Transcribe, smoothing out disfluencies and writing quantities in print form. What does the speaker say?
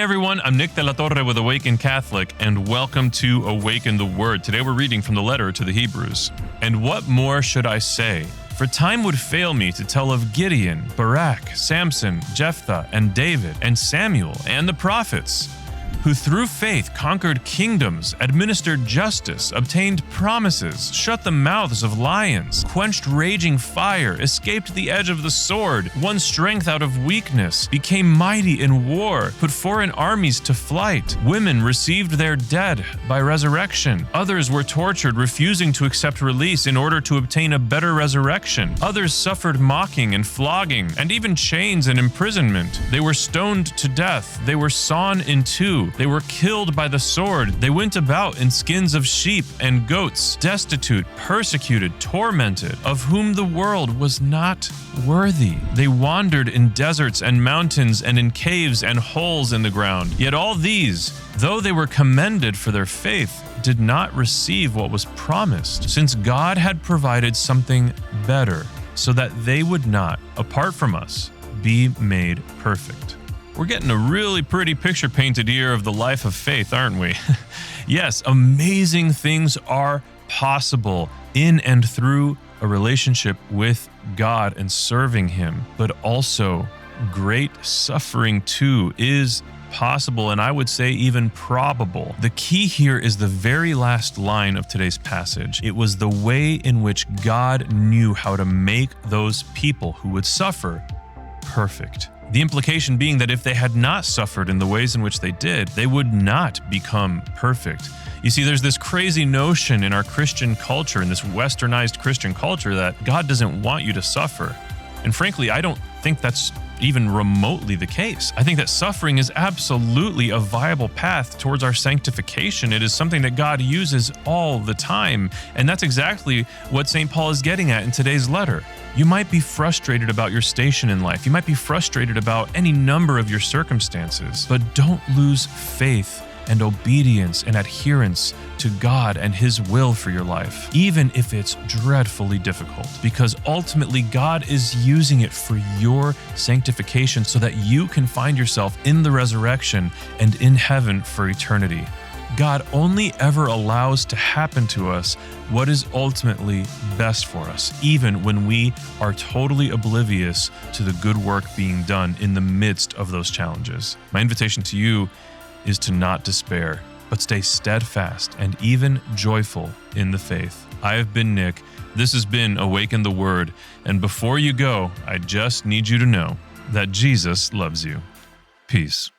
everyone, I'm Nick de la Torre with Awaken Catholic, and welcome to Awaken the Word. Today we're reading from the letter to the Hebrews. And what more should I say? For time would fail me to tell of Gideon, Barak, Samson, Jephthah, and David, and Samuel, and the prophets, who through faith conquered kingdoms, administered justice, obtained promises, shut the mouths of lions, quenched raging fire, escaped the edge of the sword, won strength out of weakness, became mighty in war, put foreign armies to flight. Women received their dead by resurrection. Others were tortured, refusing to accept release in order to obtain a better resurrection. Others suffered mocking and flogging, and even chains and imprisonment. They were stoned to death. They were sawn in two. They were killed by the sword. They went about in skins of sheep and goats, destitute, persecuted, tormented, of whom the world was not worthy. They wandered in deserts and mountains and in caves and holes in the ground. Yet all these, though they were commended for their faith, did not receive what was promised, since God had provided something better, so that they would not, apart from us, be made perfect. We're getting a really pretty picture painted here of the life of faith, aren't we? Yes, amazing things are possible in and through a relationship with God and serving Him, but also great suffering too is possible, and I would say even probable. The key here is the very last line of today's passage. It was the way in which God knew how to make those people who would suffer perfect. The implication being that if they had not suffered in the ways in which they did, they would not become perfect. You see, there's this crazy notion in our Christian culture, in this westernized Christian culture, that God doesn't want you to suffer. And frankly, I don't think that's even remotely the case. I think that suffering is absolutely a viable path towards our sanctification. It is something that God uses all the time. And that's exactly what St. Paul is getting at in today's letter. You might be frustrated about your station in life. You might be frustrated about any number of your circumstances, but don't lose faith and obedience and adherence to God and His will for your life, even if it's dreadfully difficult, because ultimately God is using it for your sanctification so that you can find yourself in the resurrection and in heaven for eternity. God only ever allows to happen to us what is ultimately best for us, even when we are totally oblivious to the good work being done in the midst of those challenges. My invitation to you is to not despair, but stay steadfast and even joyful in the faith. I have been Nick. This has been Awaken the Word. And before you go, I just need you to know that Jesus loves you. Peace.